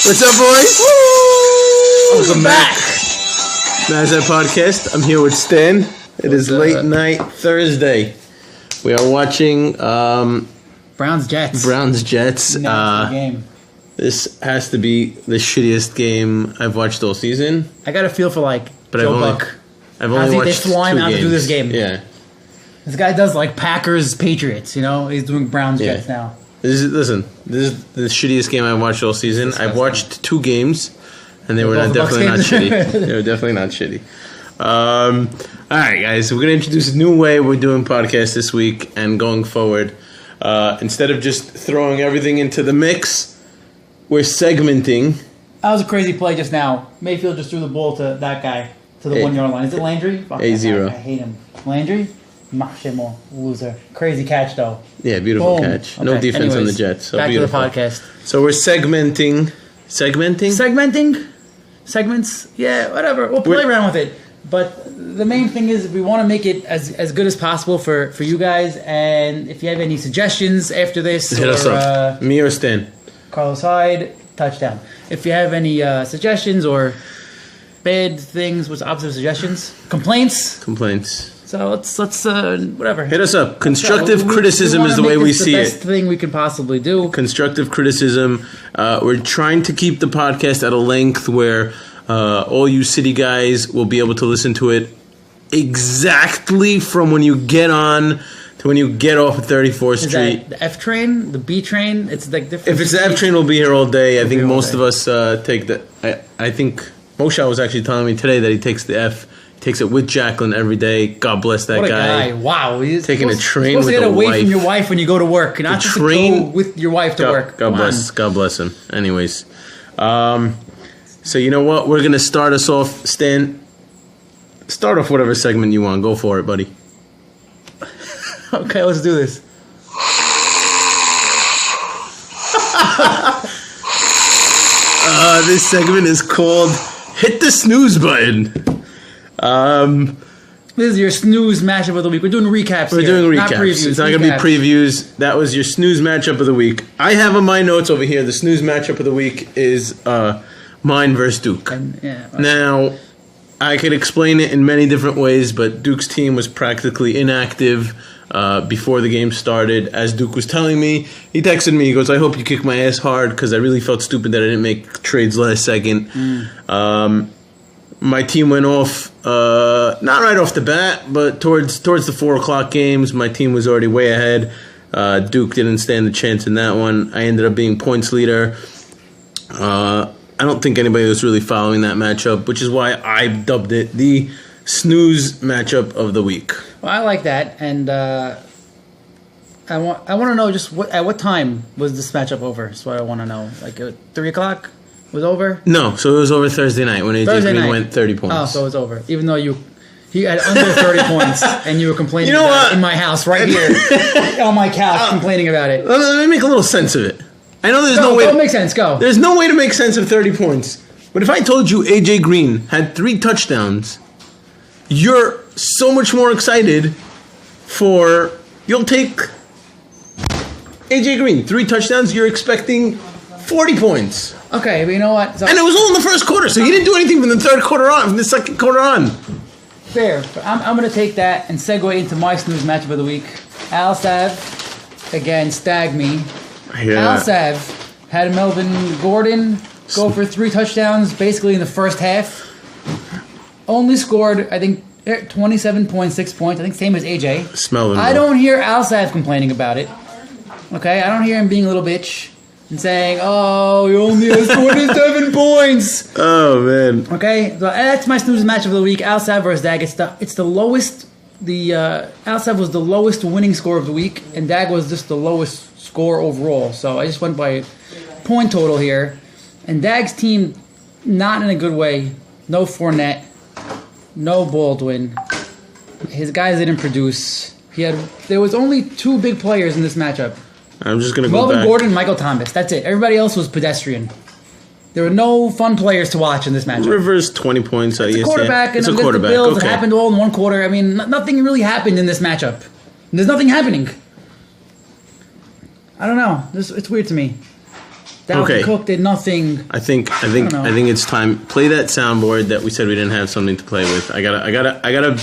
What's up, boys? Woo! Welcome back. Mazza podcast. I'm here with Stan. It is late night Thursday. We are watching Browns Jets. Game. This has to be the shittiest game I've watched all season. I got a feel for Joe Buck. I've only watched they fly him out to do this game. Yeah. This guy does Packers Patriots. You know, he's doing Browns Jets now. This is the shittiest game I've watched all season. I've watched 2 games, and they were definitely not shitty. They were definitely not shitty. All right, guys. We're gonna introduce a new way we're doing podcasts this week and going forward. Instead of just throwing everything into the mix, we're segmenting. That was a crazy play just now. Mayfield just threw the ball to that guy to the 1 yard line. Is it Landry? A0. I hate him. Landry? Machimo, loser. Crazy catch, though. Yeah, beautiful catch. No defense on the Jets. So back beautiful. To the podcast. So we're segmenting. Segmenting? Segments? Yeah, whatever. We'll play around with it. But the main thing is we want to make it as good as possible for you guys. And if you have any suggestions after this, hit us up. Me or Stan? Carlos Hyde, touchdown. If you have any suggestions or bad things, what's the opposite of suggestions? Complaints. So let's whatever. Hit us up. Constructive criticism is the way we see it. It's the best thing we can possibly do. Constructive criticism. We're trying to keep the podcast at a length where all you city guys will be able to listen to it exactly from when you get on to when you get off of 34th Street. Is that the F train, the B train? It's like different. If it's the F train, we'll be here all day. I think most of us take the. I think Moshe was actually telling me today that he takes the F. Takes it with Jacqueline every day. God bless that guy. Wow. He's taking a train with a wife. You're supposed to get away from your wife when you go to work. Not just to go with your wife to work. God bless him. Anyways. So you know what? We're going to start us off. Stan, start off whatever segment you want. Go for it, buddy. Okay, let's do this. This segment is called Hit the Snooze Button. This is your snooze matchup of the week. We're doing recaps. We're doing recaps. Not previews. It's not going to be previews. That was your snooze matchup of the week. I have on my notes over here. The snooze matchup of the week is mine versus Duke. Now, I could explain it in many different ways, but Duke's team was practically inactive before the game started. As Duke was telling me, he texted me. He goes, "I hope you kick my ass hard," because I really felt stupid that I didn't make trades last second. My team went off, not right off the bat, but towards the 4 o'clock games, my team was already way ahead. Duke didn't stand a chance in that one. I ended up being points leader. I don't think anybody was really following that matchup, which is why I dubbed it the snooze matchup of the week. Well, I like that, and I want to know just at what time was this matchup over? That's what I want to know. Like at 3 o'clock? Was over? No, so it was over Thursday night when AJ Green went 30 points. Oh, so it was over. Even though he had under 30 points and you were complaining in my house right here on my couch complaining about it. Let me make a little sense of it. I know there's no way. Don't make sense. Go. There's no way to make sense of 30 points. But if I told you AJ Green had 3 touchdowns, you're so much more excited you'll take AJ Green 3 touchdowns. You're expecting 40 points. Okay, but you know what? And it was all in the first quarter, so he didn't do anything from the third quarter on, from the second quarter on. Fair. But I'm going to take that and segue into my snooze matchup of the week. Al Sav against Stagme. Yeah. Al Sav had Melvin Gordon go for 3 touchdowns basically in the first half. Only scored, I think, 27.6 points. I think same as AJ. I don't hear Al Sav complaining about it. Okay? I don't hear him being a little bitch. And saying, "Oh, he only has 27 points." Oh man. Okay, so that's my snooze match of the week. Al Sav versus Dag. It's the lowest. Al Sav was the lowest winning score of the week, and Dag was just the lowest score overall. So I just went by point total here, and Dag's team not in a good way. No Fournette, no Baldwin. His guys didn't produce. There was only 2 big players in this matchup. I'm just going to go back. Melvin Gordon, Michael Thomas. That's it. Everybody else was pedestrian. There were no fun players to watch in this matchup. Rivers, 20 points. It's a quarterback. It's a quarterback. The Bills, It happened all in one quarter. I mean, nothing really happened in this matchup. There's nothing happening. I don't know. It's weird to me. Dalvin Cook did nothing. I think it's time. Play that soundboard that we said we didn't have something to play with. I gotta.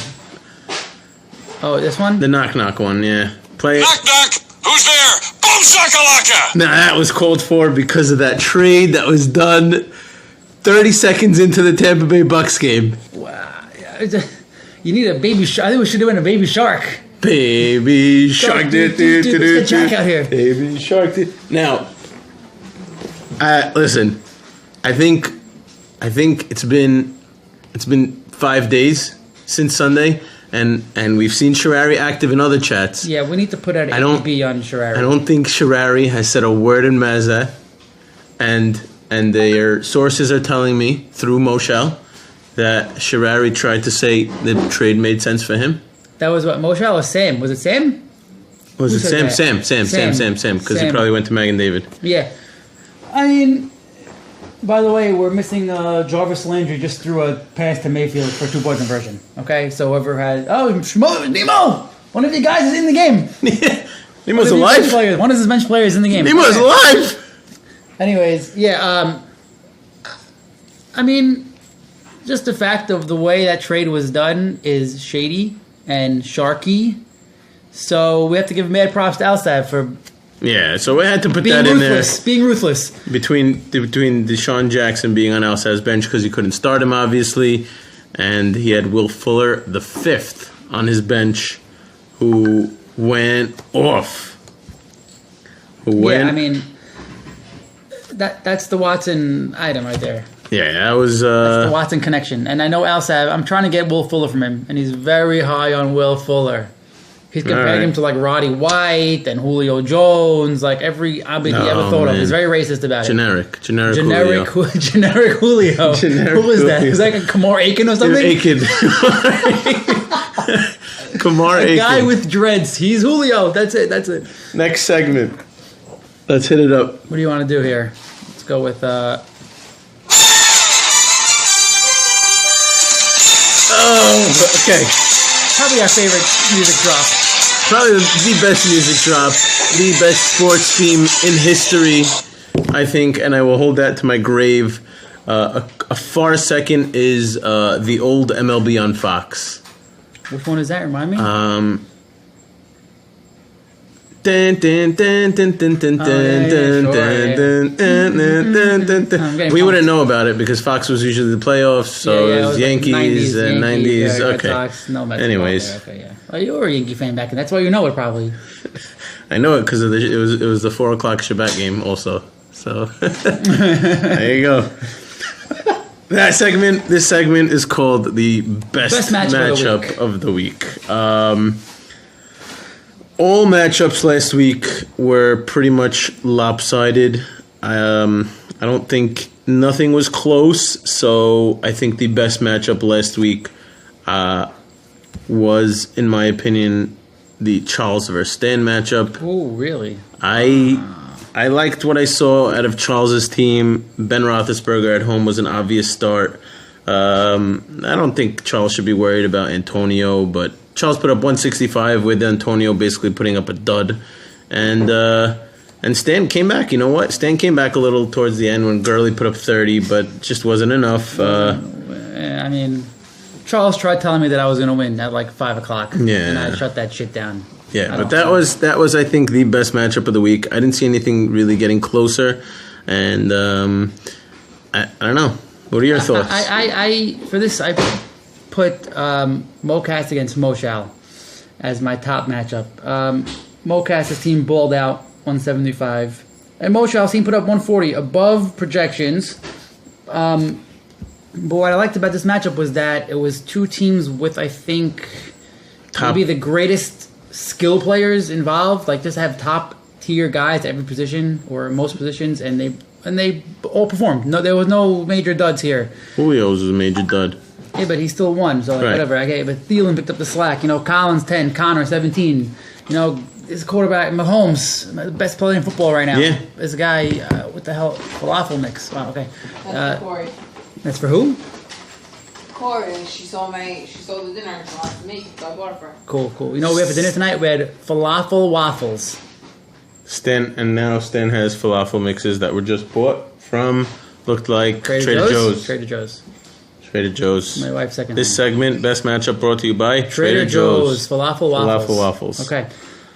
Oh, this one? The knock one, yeah. Play it. Knock knock. Who's there? Boom shakalaka. Now that was called for because of that trade that was done 30 seconds into the Tampa Bay Bucks game. Wow. You need a baby shark. I think we should have been a baby shark. Baby shark. Let's get Jack out here. Baby shark. Now, listen. I think it's been 5 days since Sunday, and we've seen Sherrari active in other chats. Yeah, we need to put out an ADB on Sherrari. I don't think Sherrari has said a word in Mazza, and their sources are telling me through Moshel that Sherrari tried to say the trade made sense for him. That was what Moshel or Sam? Was it Sam? Was it Sam? Sam, because he probably went to Mag and David. Yeah. I mean, by the way, we're missing Jarvis Landry just threw a pass to Mayfield for a 2-point conversion. Okay, so whoever had Nemo, one of you guys is in the game. Nemo's alive. One of his bench players in the game. Nemo's alive. Anyways, yeah. I mean, just the fact of the way that trade was done is shady and sharky. So we have to give mad props to Alsab for. Yeah, so we had to put that in there. Being ruthless. Between Deshaun Jackson being on Alsab's bench because he couldn't start him, obviously, and he had Will Fuller, the 5th, on his bench, who went off. Yeah, I mean, that's the Watson item right there. Yeah, that was... That's the Watson connection. And I know Alsab, I'm trying to get Will Fuller from him, and he's very high on Will Fuller. He's comparing him to like Roddy White and Julio Jones, like every he ever thought of. He's very racist about it. Generic Julio. Generic Julio. Who was that? Was that like Kamar Aiken or something? Aiken. Kamar Aiken. Guy with dreads. He's Julio. That's it. Next segment. Let's hit it up. What do you want to do here? Let's go with... Oh, okay. Probably our favorite music drop. Probably the best music drop, the best sports theme in history, I think, and I will hold that to my grave. A far second is the old MLB on Fox. Which one is that? Remind me. We wouldn't know about it because Fox was usually the playoffs, so it was Yankees and 90s. Okay. Anyways. Okay, yeah. Oh, you were a Yankee fan back then. That's why you know it probably. I know it because it was the 4 o'clock Shabbat game also. So there you go. This segment is called the best matchup of the week. All matchups last week were pretty much lopsided. I don't think nothing was close, so I think the best matchup last week was, in my opinion, the Charles versus Stan matchup. Oh, really? I liked what I saw out of Charles's team. Ben Roethlisberger at home was an obvious start. I don't think Charles should be worried about Antonio, but Charles put up 165 with Antonio basically putting up a dud. And Stan came back. You know what? Stan came back a little towards the end when Gurley put up 30, but just wasn't enough. I mean, Charles tried telling me that I was going to win at like 5 o'clock. Yeah. And I shut that shit down. Yeah, but that was I think the best matchup of the week. I didn't see anything really getting closer, and I don't know. What are your thoughts? For this I put Mocast against Moshal as my top matchup. Mocast's team balled out 175, and Moshal's team put up 140 above projections. But what I liked about this matchup was that it was two teams with I think maybe the greatest skill players involved, like just have top tier guys at every position or most positions, and they all performed. No, there was no major duds here. Julio's was a major dud. Yeah, but he still won, so like, whatever. Okay, but Thielen picked up the slack. Collins 10, Connor 17. This quarterback Mahomes, the best player in football right now. Yeah. This guy, what the hell, falafel mix. Wow, okay. That's for Corey. That's for who? Corey. She sold the dinner to me, so I bought it for her. Cool. You know what we had for dinner tonight? We had falafel waffles. Now Stan has falafel mixes that were just bought from, looked like Trader Joe's. Trader Joe's. My wife's second. This segment, best matchup, brought to you by Trader Joe's. Falafel waffles. Okay.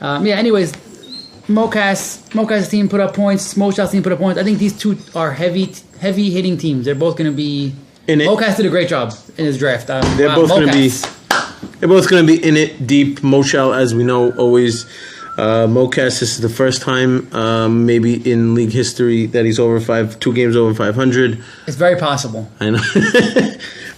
Anyways, Moca's team put up points. Moshow's team put up points. I think these two are heavy hitting teams. They're both going to be. Mocas did a great job in his draft. They're both going to be. They're both going to be in it deep. Moshal, as we know, always. Mocas, this is the first time maybe in league history that he's over 2 games over 500. It's very possible. I know.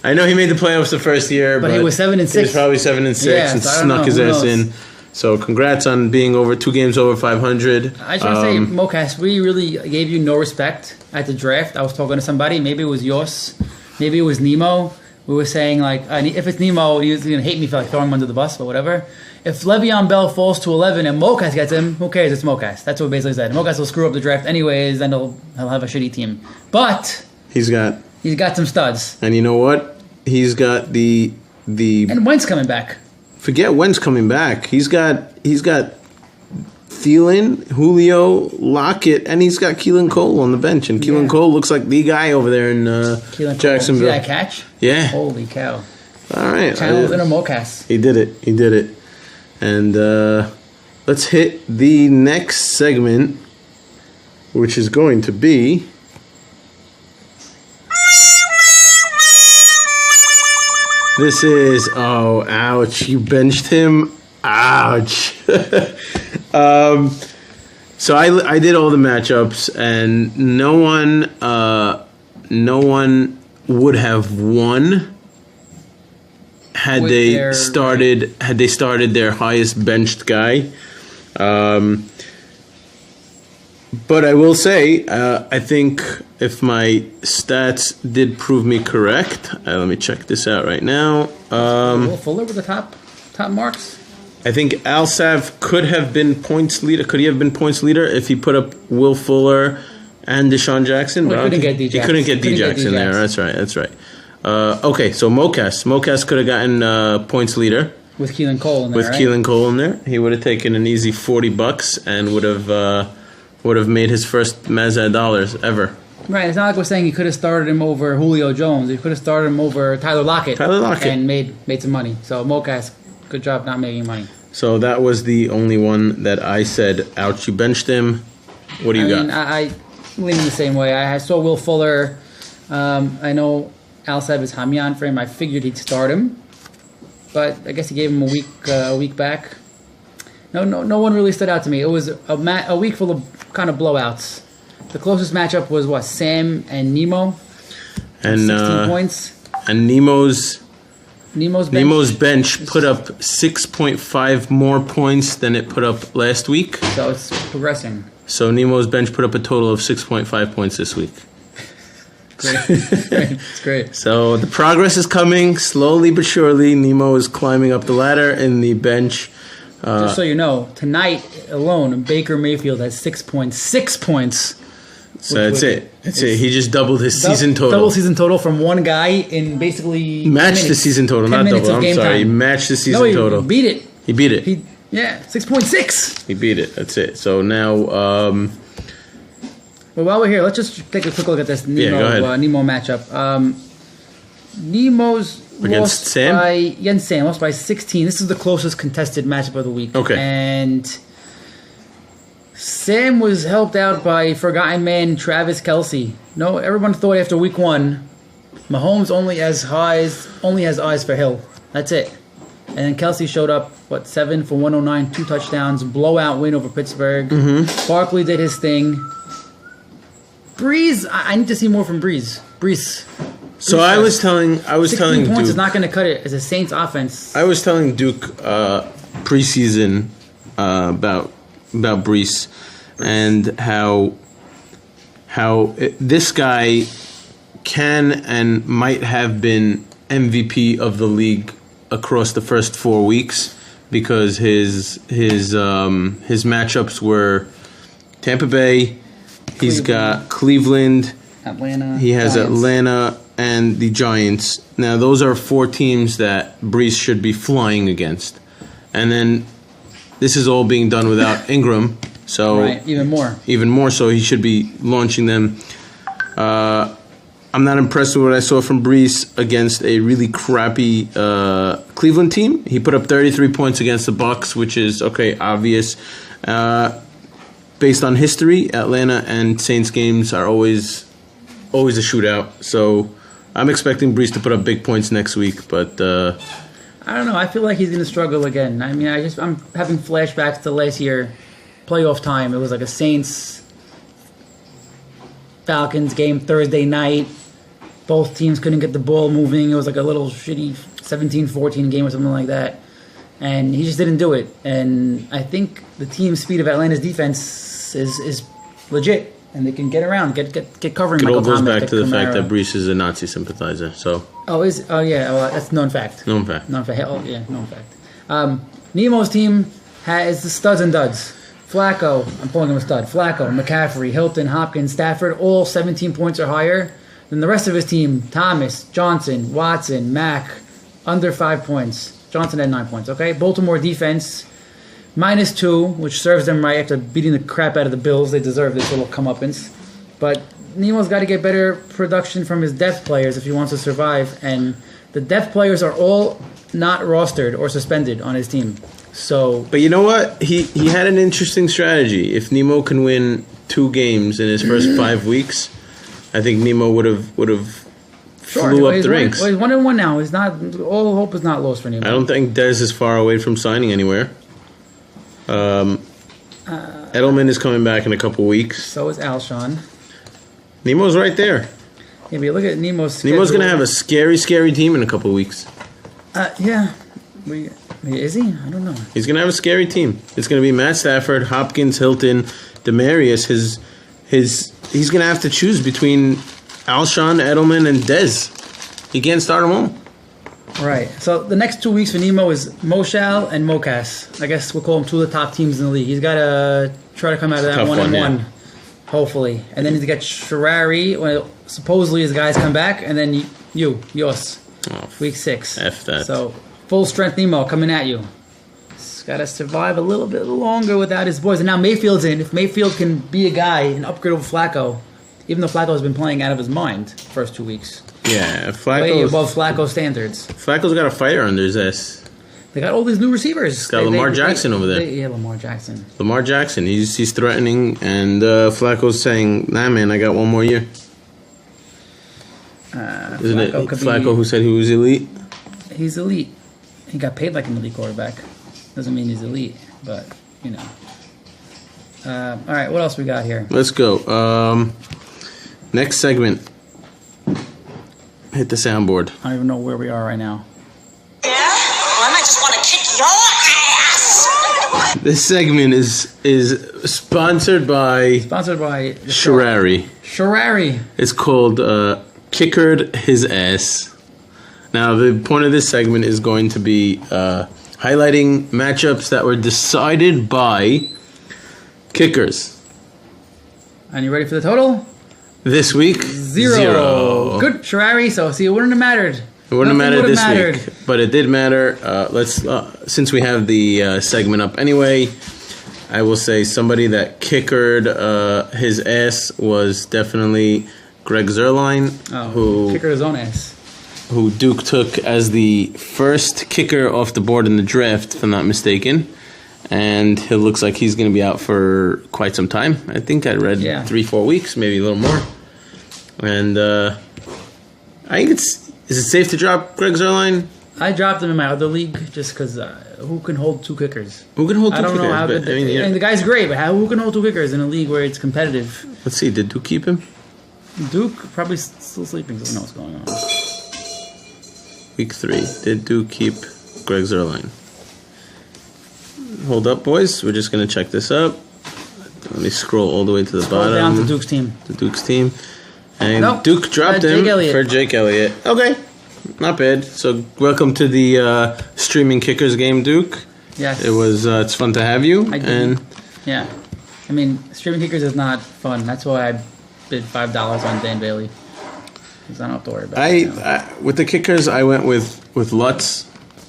I know he made the playoffs the first year, but he was 7-6. He was probably 7-6 and snuck his ass in. So congrats on being over 2 games over 500. I just want to say, Mocas, we really gave you no respect at the draft. I was talking to somebody. Maybe it was Yos. Maybe it was Nemo. We were saying, like, if it's Nemo, he's going to hate me for throwing him under the bus, but whatever. If Le'Veon Bell falls to 11 and Mocas gets him, who cares? It's Mocas. That's what we basically said. Mocas will screw up the draft anyways, and he'll have a shitty team. But he's got some studs. And you know what? He's got the and Wentz coming back. Forget Wentz coming back. He's got Thielen, Julio, Lockett, and he's got Keelan Cole on the bench. And Keelan Cole looks like the guy over there in Jacksonville. See that catch? Yeah. Holy cow. All right. Channels in a Mocas. He did it. And let's hit the next segment, which is going to be... This is, ouch, you benched him. Ouch. So I did all the matchups, and no one would have won had they started their highest benched guy. But I will say, I think if my stats did prove me correct, let me check this out right now. Will Fuller with the top marks? I think Alsav could have been points leader. Could he have been points leader if he put up Will Fuller and Deshaun Jackson? Well, he couldn't get D Jackson there. That's right. Okay, so Mocas could have gotten points leader with Keelan Cole in there. Keelan Cole in there, he would have taken an easy $40 and would have made his first Mazza dollars ever. Right, it's not like we're saying he could have started him over Julio Jones. He could have started him over Tyler Lockett. And made some money. So Mocas, good job not making money. So that was the only one that I said, ouch, you benched him. What do you got? I lean the same way. I saw Will Fuller. I know Alsav is Hamyan for him. I figured he'd start him. But I guess he gave him a week back. No one really stood out to me. It was a week full of kind of blowouts. The closest matchup was Sam and Nemo. And 16 points. And Nemo's bench put up 6.5 more points than it put up last week. So it's progressing. So Nemo's bench put up a total of 6.5 points this week. Great. It's great. So the progress is coming slowly but surely. Nemo is climbing up the ladder in the bench. Just so you know, tonight alone, Baker Mayfield has 6.6 points. So that's it. He just doubled his season total. Double season total from one guy in basically matched the season total, not double. I'm sorry. He matched the season total. He beat it. He beat it. 6.6. He beat it. That's it. So now. Well, while we're here, let's just take a quick look at this Nemo matchup. Nemo's against Sam? Against Sam, lost by 16. This is the closest contested matchup of the week. Okay. And Sam was helped out by forgotten man Travis Kelce. No, everyone thought after week 1, Mahomes only has eyes for Hill. That's it. And then Kelce showed up, 7 for 109, 2 touchdowns, blowout win over Pittsburgh. Mm-hmm. Barkley did his thing. Breeze, I need to see more from Breeze. So I was telling Duke, points is not going to cut it as a Saints offense. I was telling Duke preseason about Brees and how this guy can and might have been MVP of the league across the first 4 weeks because his matchups were Tampa Bay. He's got Cleveland. Atlanta. He has Giants. Atlanta and the Giants. Now, those are 4 teams that Brees should be flying against. And then this is all being done without Ingram. So right, even more. So he should be launching them. I'm not impressed with what I saw from Brees against a really crappy Cleveland team. He put up 33 points against the Bucs, which is obvious. Based on history, Atlanta and Saints games are always a shootout. So I'm expecting Brees to put up big points next week, but I don't know. I feel like he's going to struggle again. I mean, I'm having flashbacks to last year, playoff time. It was like a Saints Falcons game Thursday night. Both teams couldn't get the ball moving. It was like a little shitty 17-14 game or something like that. And he just didn't do it. And I think the team speed of Atlanta's defense is legit. And they can get around, get covering. It all goes Thomas, back to the Kamara. fact that Brees is a Nazi sympathizer. So Oh yeah, well, that's known fact. known fact. Known fact. Oh yeah, known fact. Nemo's team has the studs and duds. Flacco, I'm calling him a stud. Flacco, McCaffrey, Hilton, Hopkins, Stafford, all 17 points or higher. Then the rest of his team, Thomas, Johnson, Watson, Mack, under 5 points. Johnson had 9 points, okay? Baltimore defense, -2, which serves them right after beating the crap out of the Bills. They deserve this little comeuppance. But Nemo's got to get better production from his depth players if he wants to survive. And the depth players are all not rostered or suspended on his team. So, But you know what? He had an interesting strategy. If Nemo can win 2 games in his first 5 weeks, I think Nemo would have flew up the ranks. He's 1-1 now. He's not. All hope is not lost for Nemo. I don't think Dez is far away from signing anywhere. Edelman is coming back in a couple weeks. So is Alshon. Nemo's right there. Yeah, but you look at Nemo's schedule. Nemo's going to have a scary, scary team in a couple weeks. Yeah. Is he? I don't know. He's going to have a scary team. It's going to be Matt Stafford, Hopkins, Hilton, Demarius. He's going to have to choose between Alshon, Edelman, and Dez. He can't start them all. Right. So the next 2 weeks for Nemo is Moshal and Mocas. I guess we'll call them 2 of the top teams in the league. He's got to try to come out of that Tough 1-1, yeah. hopefully. And then he's got Sherrari when supposedly his guys come back, and then yours, week 6. F that. So full strength Nemo coming at you. He's got to survive a little bit longer without his boys. And now Mayfield's in. If Mayfield can be a guy and upgrade over Flacco, even though Flacco's been playing out of his mind the first 2 weeks. Yeah, Way above Flacco standards. Flacco's got a fire under his ass. They got all these new receivers. He's got Lamar Jackson over there. Yeah, Lamar Jackson. Lamar Jackson, he's threatening, and Flacco's saying, "Nah, man, I got one more year." Isn't it Flacco who said he was elite? He's elite. He got paid like an elite quarterback. Doesn't mean he's elite, but you know. All right, what else we got here? Let's go. Next segment. Hit the soundboard. I don't even know where we are right now. Yeah? Well, I just want to kick your ass! This segment is sponsored by Sherrari. Sherrari. It's called Kickered His Ass. Now, the point of this segment is going to be highlighting matchups that were decided by kickers. And you ready for the total? This week, 0. Good, Sherrari. So, see, it wouldn't have mattered. It wouldn't have mattered this week, but it did matter. Let's since we have the segment up anyway, I will say somebody that kickered his ass was definitely Greg Zerline, who kickered his own ass. Who Duke took as the first kicker off the board in the draft, if I'm not mistaken. And it looks like he's going to be out for quite some time. I think I read 3-4 weeks, maybe a little more. And I think is it safe to drop Greg Zerline? I dropped him in my other league just because who can hold 2 kickers? Who can hold 2 kickers? I don't know how good. And the guy's great, but who can hold 2 kickers in a league where it's competitive? Let's see. Did Duke keep him? Duke probably still sleeping. Doesn't know what's going on. Week 3. Did Duke keep Greg Zerline? Hold up, boys. We're just going to check this up. Let me scroll all the way to the bottom. Down to Duke's team. The Duke's team. And Duke dropped him for Jake Elliott. Okay. Not bad. So, welcome to the streaming kickers game, Duke. Yes. It was. It's fun to have you. Yeah. I mean, streaming kickers is not fun. That's why I bid $5 on Dan Bailey. Because I don't have to worry about it. With the kickers, I went with Lutz.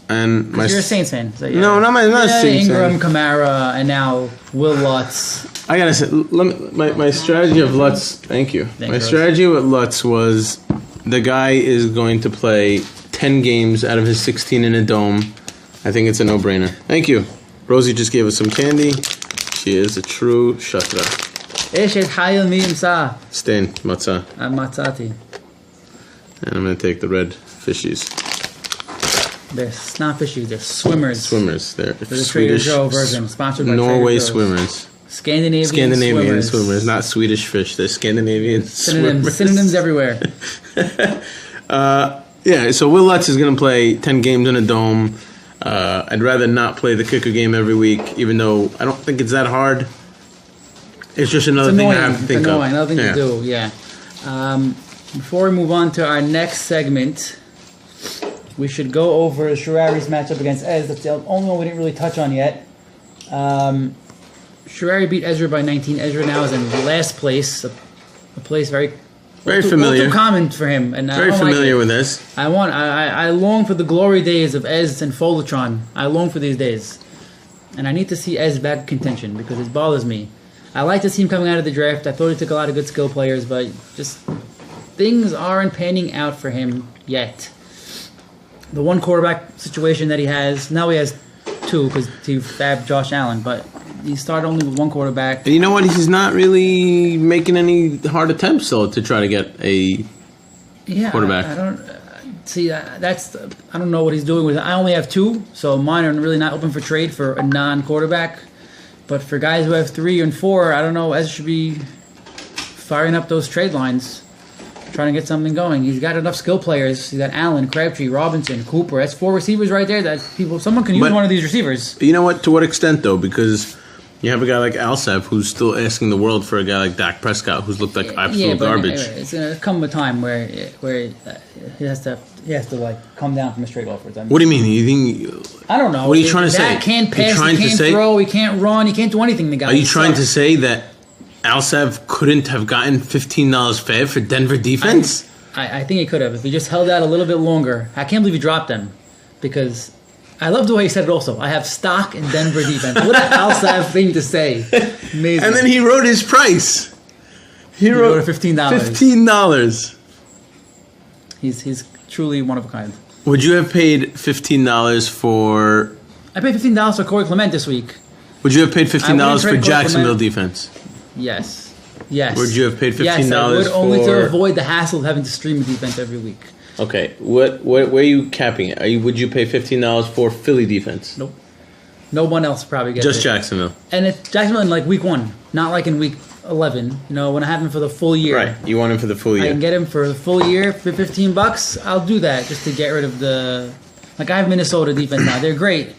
And you're a Saints fan. So no, not a Saints Ingram, fan. Kamara, and now Will Lutz. I gotta say, my strategy of Lutz. Thank you. Thanks, my Rose. strategy with Lutz was the guy is going to play 10 games out of his 16 in a dome. I think it's a no-brainer. Thank you. Rosie just gave us some candy. She is a true shatra. Eshet Hayel Miyim Sa. Stain, matzah. Matzati. And I'm going to take the red fishies. They're not fishies, they're swimmers. Swimmers. They're the Trader Swedish. Joe version, sponsored by Norway Trader Joe's. swimmers. Scandinavian swimmers. Not Swedish fish. They're Scandinavian swimmers. Synonyms everywhere. Yeah, so Will Lutz is going to play 10 games in a dome. I'd rather not play the kicker game every week, even though I don't think it's that hard. It's just another thing I have to think of. Another thing to do, yeah. Before we move on to our next segment, we should go over Sharari's matchup against Ez. That's the only one we didn't really touch on yet. Sharari beat Ezra by 19. Ezra now is in last place, a place very familiar. All too common for him, and Very familiar with this. I long for the glory days of Ez and Folotron. I long for these days, and I need to see Ez back in contention because it bothers me. I like to see him coming out of the draft. I thought he took a lot of good skill players, but just things aren't panning out for him yet. The one quarterback situation that he has, now he has two because he fabbed Josh Allen, but he started only with one quarterback. And you know what? He's not really making any hard attempts, though, to try to get a quarterback. I don't see. I don't know what he's doing with it. I only have two, so mine are really not open for trade for a non-quarterback. But for guys who have 3 and 4, I don't know. Ez should be firing up those trade lines, trying to get something going. He's got enough skill players. He's got Allen, Crabtree, Robinson, Cooper. That's 4 receivers right there. That someone can use one of these receivers. You know what? To what extent, though? Because you have a guy like Alsev who's still asking the world for a guy like Dak Prescott who's looked like absolute garbage. It's gonna come a time where he has to like come down from his trade offers. I mean, What do you mean? You think? I don't know. What are you trying to say? Dak can't pass. You're trying He to can't say- throw. He can't run. He can't do anything. The guy. Are you trying to say that Alsev couldn't have gotten $15 fab for Denver defense? I think he could have if he just held out a little bit longer. I can't believe he dropped them because I love the way he said it also. I have stock in Denver defense. What an Alsav thing to say. Amazing. And then he wrote his price. He wrote $15. $15. He's truly one of a kind. Would you have paid $15 for? I paid $15 for Corey Clement this week. Would you have paid I $15 wouldn't for trade Jacksonville Clement. defense? Yes. Would you have paid $15 Yes, I would, for? only to avoid the hassle of having to stream a defense every week. Okay, where are you capping it? Would you pay $15 for Philly defense? Nope. No one else probably gets Just it. Jacksonville. And it's Jacksonville in like week 1, not like in week 11. You know, when I have him for the full year. Right, you want him for the full I year. can get him for the full year for $15. I'll do that just to get rid of the. Like I have Minnesota defense now. They're great.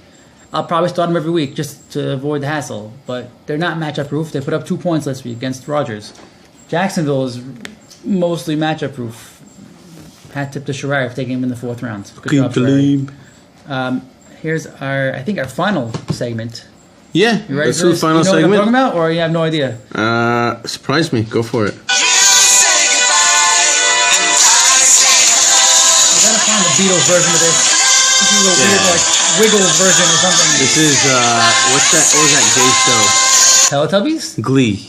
I'll probably start them every week just to avoid the hassle. But they're not matchup proof. They put up 2 points last week against Rodgers. Jacksonville is mostly matchup proof. Hat tip to Sharari for taking him in the 4th round. Good job, Sharari. Here's our final segment. Yeah, You ready let's for do the this? final you know segment. what I'm talking about, or you have no idea? Surprise me. Go for it. I gotta find the Beatles version of this. This is a weird, like, Wiggles version or something. This is what was that gay show? Teletubbies? Glee.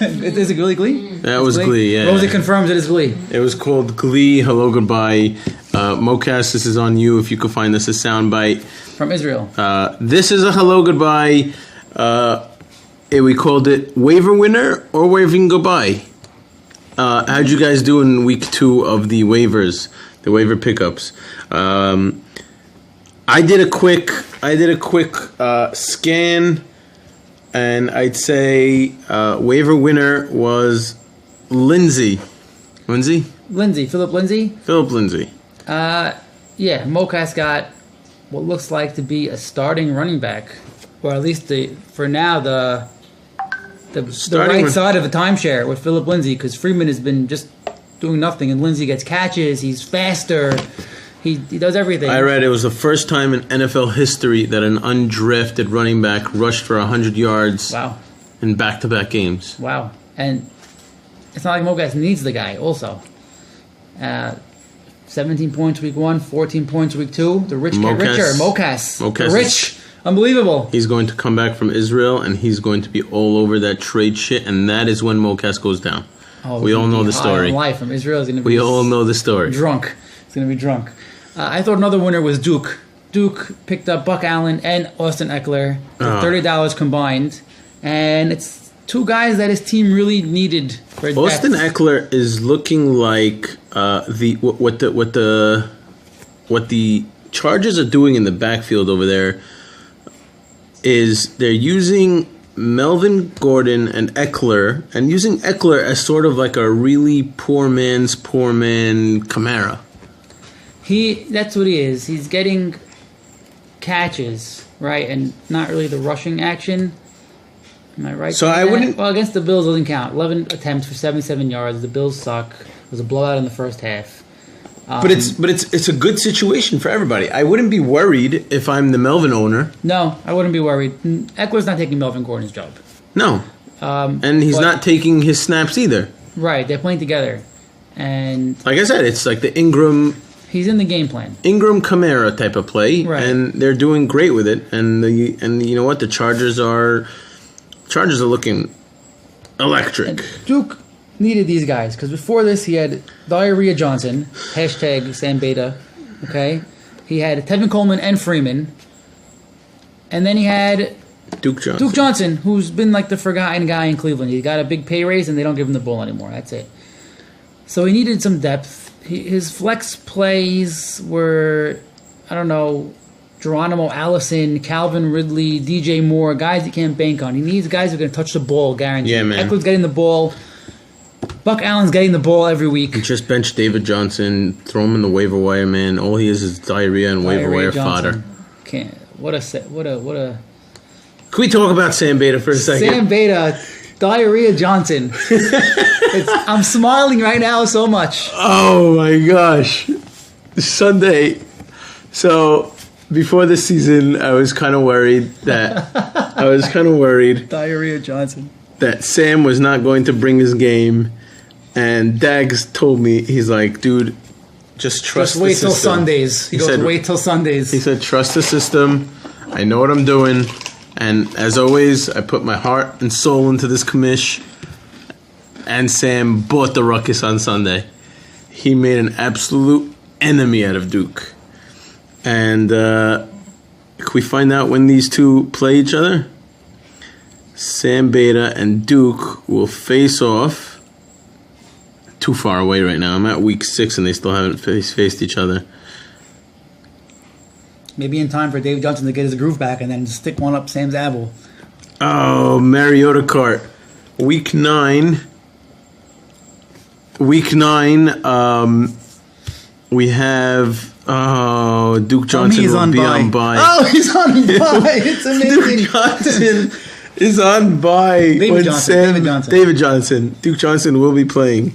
Is it really Glee? That was Glee. Yeah. Rosie confirms it is Glee. It was called Glee. Hello, goodbye. Mocast, this is on you. If you could find this a soundbite. From Israel. This is a hello, goodbye. We called it waiver winner or waving goodbye. How'd you guys do in week 2 of the waivers, the waiver pickups? I did a quick scan, and I'd say waiver winner was Lindsay. Lindsay? Lindsay. Philip Lindsay? Philip Lindsay. Yeah, Mocas got what looks like to be a starting running back. Or at least for now, the right side of the timeshare with Philip Lindsay, because Freeman has been just doing nothing, and Lindsay gets catches, he's faster, he does everything. I read it was the first time in NFL history that an undrafted running back rushed for 100 yards in back-to-back games. Wow. And it's not like Mocas needs the guy also. 17 points week 1, 14 points week 2. The rich get richer. Mocas. The rich Unbelievable. He's going to come back from Israel, and he's going to be all over that trade shit, and that is when Mocas goes down. Oh, we all know the high story. on life from Israel is going to be We all know the story. drunk. He's going to be drunk. I thought another winner was Duke. Duke picked up Buck Allen and Austin Eckler for $30 combined, and it's two guys that his team really needed for Austin depth. Eckler is looking like what the Chargers are doing in the backfield over there is they're using Melvin Gordon and Eckler, and using Eckler as sort of like a really poor man Kamara. That's what he is. He's getting catches, right, and not really the rushing action. Am I right? So I wouldn't. Well, against the Bills, doesn't count. 11 attempts for 77 yards. The Bills suck. It was a blowout in the first half. But it's a good situation for everybody. I wouldn't be worried if I'm the Melvin owner. No, I wouldn't be worried. Eckler's not taking Melvin Gordon's job. No, and he's not taking his snaps either. Right, they're playing together, and like I said, it's like the Ingram. He's in the game plan. Ingram Kamara type of play, right. And they're doing great with it. And you know what? The Chargers are looking electric. And Duke needed these guys because before this he had Diarrhea Johnson, hashtag Sam Beta, okay? He had Tevin Coleman and Freeman. And then he had Duke Johnson, who's been like the forgotten guy in Cleveland. He got a big pay raise and they don't give him the ball anymore. That's it. So he needed some depth. His flex plays were, I don't know, Geronimo Allison, Calvin Ridley, DJ Moore, guys he can't bank on. He needs guys who are going to touch the ball, guaranteed. Yeah, man. Eckler's getting the ball. Buck Allen's getting the ball every week. You just bench David Johnson, throw him in the waiver wire, man. All he is diarrhea and waiver wire fodder. Can't. What a. Can we talk about Sam Beta for a second? Sam Beta, Diarrhea Johnson. I'm smiling right now so much. Oh my gosh. Sunday. So before the season, I was kind of worried Diarrhea Johnson. that Sam was not going to bring his game. And Dags told me, he's like, dude, just trust the system. Wait till Sundays. He goes, wait till Sundays. He said, trust the system. I know what I'm doing. And as always, I put my heart and soul into this commish. And Sam bought the ruckus on Sunday. He made an absolute enemy out of Duke. And can we find out when these two play each other? Sam Beta and Duke will face off. Too far away right now. I'm at week 6 and they still haven't faced each other. Maybe in time for David Johnson to get his groove back and then stick one up Sam's apple. Oh, Mariota Kart. Week 9. We have Duke Johnson will be on bye. Oh, he's on bye. It's amazing. Duke Johnson is on bye. David Johnson. Duke Johnson will be playing.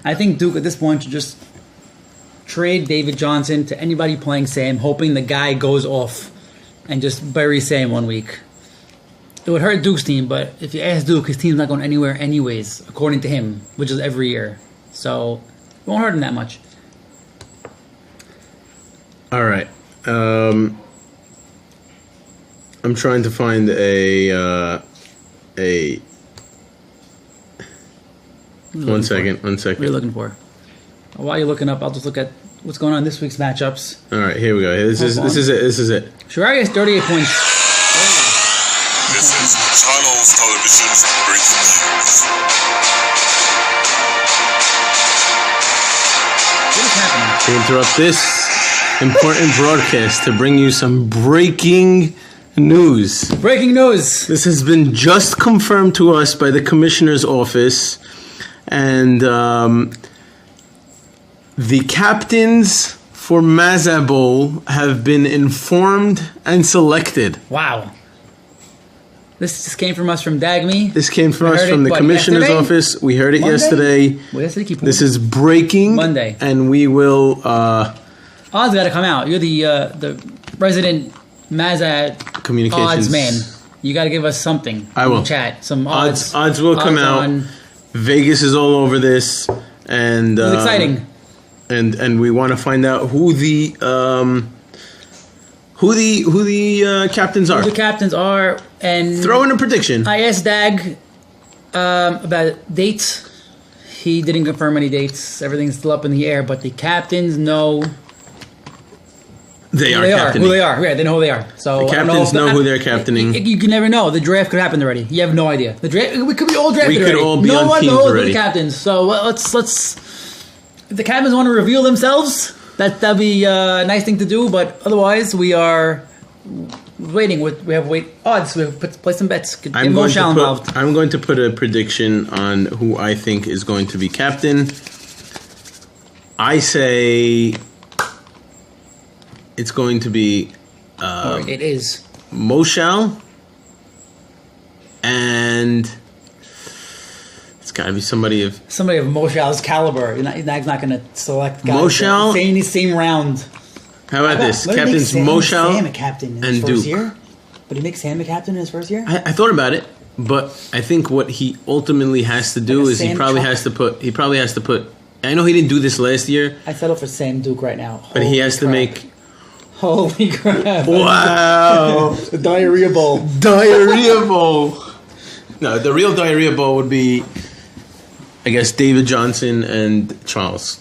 I think Duke at this point should just trade David Johnson to anybody playing Sam, hoping the guy goes off and just bury Sam 1 week. It would hurt Duke's team, but if you ask Duke, his team's not going anywhere anyways, according to him, which is every year. So it won't hurt him that much. All right. I'm trying to find a. One second. What are you looking for? While you're looking up, I'll just look at what's going on in this week's matchups. All right, here we go. This is it. Shiragis 38 points. This is Channels Television's breaking news. What is happening? To interrupt this important broadcast to bring you some breaking news. Breaking news. This has been just confirmed to us by the commissioner's office, and the captains for Mazza Bowl have been informed and selected. Wow. This just came from us from Dagme. This came from us from the commissioner's office. We heard it yesterday. This is breaking Monday, and we will. Odds got to come out. You're the resident Mazza communications odds man. You got to give us something. I will. In chat some odds. Odds will come out. Vegas is all over this, and it's exciting. And we want to find out who the who the captains are. Who the captains are, and Throw in a prediction. I asked Dag about dates. He didn't confirm any dates. Everything's still up in the air, but the captains know Who they are. Yeah, they know who they are. So The captains know who they're captaining. You can never know. The draft could happen already. You have no idea. The draft. We could be all drafted already. We could all be no on one teams knows already. the captains. So let's. If the captains want to reveal themselves, that'd be a nice thing to do. But otherwise, we are waiting. We have odds. We have play some bets. Get Mo Shal involved. I'm going to put a prediction on who I think is going to be captain. I say it's going to be It is Moshal, and it's got to be somebody of Mo Shal's caliber. He's not going to select guys Mo Shal? same round. How about this? Let him Captains make Moshal Sam a captain in his and first Duke. year. But he makes Sam a captain in his first year. I thought about it, but I think what he ultimately has to do Like a is he Sam probably Chuck. has to put. I know he didn't do this last year, I settle for Sam Duke right now. but he has to make. Holy crap! Wow. The diarrhea bowl. Diarrhea bowl. No, the real diarrhea bowl would be, I guess, David Johnson and Charles.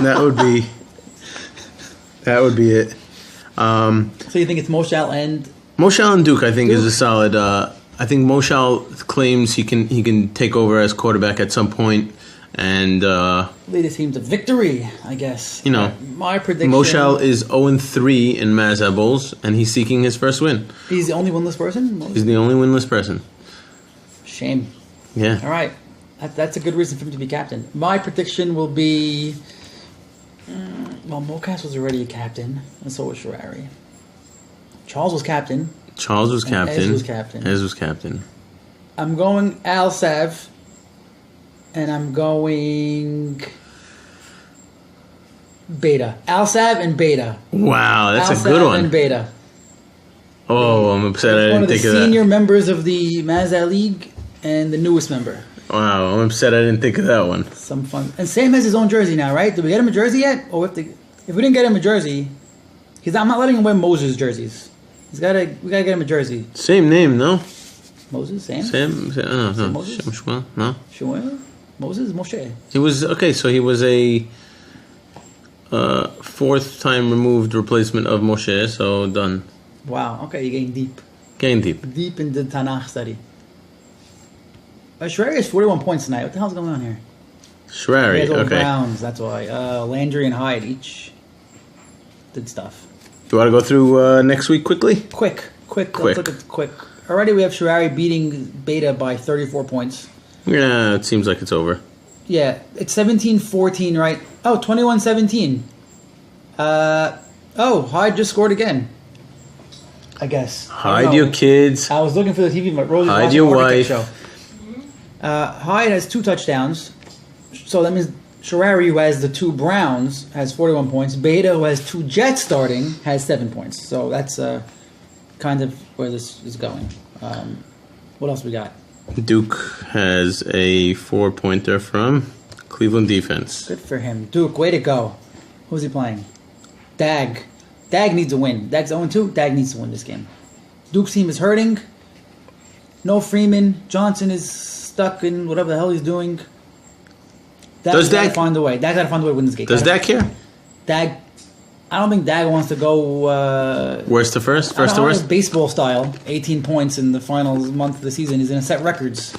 That would be it. So you think it's Moshal and Moshal and Duke, I think, is a solid. I think Moshal claims he can take over as quarterback at some point, and lead his team to victory? I guess. You know, my prediction. Moshal is 0-3 in Mazza Bowls, and he's seeking his first win. He's the only winless person. He's the only winless person. Shame. Yeah. All right, that's a good reason for him to be captain. My prediction will be. Well, Mocas was already a captain, and so was Sherrari. Charles was captain. Charles was captain. Ez was captain. Ez was captain. I'm going Al Sav, and I'm going Beta. Al Sav and Beta. Wow, that's Al a good Sav one. and Beta. Oh, I'm upset I One didn't of the think of that. senior members of the Mazza League and the newest member. Wow, I'm upset I didn't think of that one. Some fun. And Sam has his own jersey now, right? Did we get him a jersey yet? Or if we didn't get him a jersey, because I'm not letting him wear Moses jerseys. We gotta get him a jersey. Same name, no? Moses, Sam? No. Moses? Shmuel, no. Shmuel? Moses? Moshe. He was, okay, so he was a fourth time removed replacement of Moshe, so done. Wow, okay, you're getting deep. Getting deep. Deep in the Tanakh study. Sherrari has 41 points tonight. What the hell's going on here? He Sherrari, has all okay. Browns, that's why. Landry and Hyde each did stuff. Do you want to go through next week quickly? Quick. Let's look at quick. Already we have Sherrari beating Beta by 34 points. Yeah, it seems like it's over. Yeah, it's 17-14, right? Oh, 21-17. Hyde just scored again. I guess. Hide your kids. I was looking for the TV, but Rose Hide watching your the Architect wife. Show. Hyde has 2 touchdowns, so that means Sherrari, who has the 2 Browns, has 41 points. Beta, who has 2 Jets starting, has 7 points. So that's kind of where this is going. What else we got? Duke has a 4-pointer from Cleveland defense. Good for him. Duke, way to go. Who's he playing? Dag. Dag needs a win. Dag's 0-2. Dag needs to win this game. Duke's team is hurting. No Freeman. Johnson is stuck in whatever the hell he's doing. Dag's got to find a way. Dag's got to find a way to win this game. Does Dak care? Dag. I don't think Dag wants to go. Worst to first? First to worst? Baseball style. 18 points in the final month of the season. He's going to set records.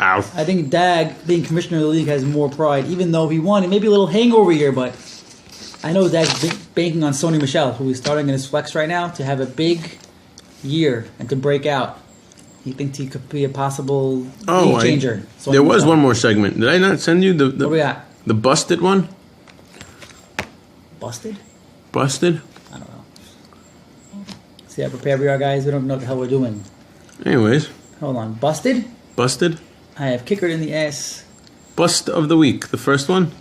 Ow. I think Dag, being commissioner of the league, has more pride. Even though he won, it may be a little hangover year, but I know Dag's banking on Sony Michel, who is starting in his flex right now, to have a big year and to break out. He thinks he could be a possible league changer. There was one more segment. Did I not send you the What do we got? the busted one? Busted? Busted? I don't know. See how prepared we are, guys? We don't know what the hell we're doing. Anyways, Hold on. Busted? busted? I have kickered in the ass. Bust of the week. The first one?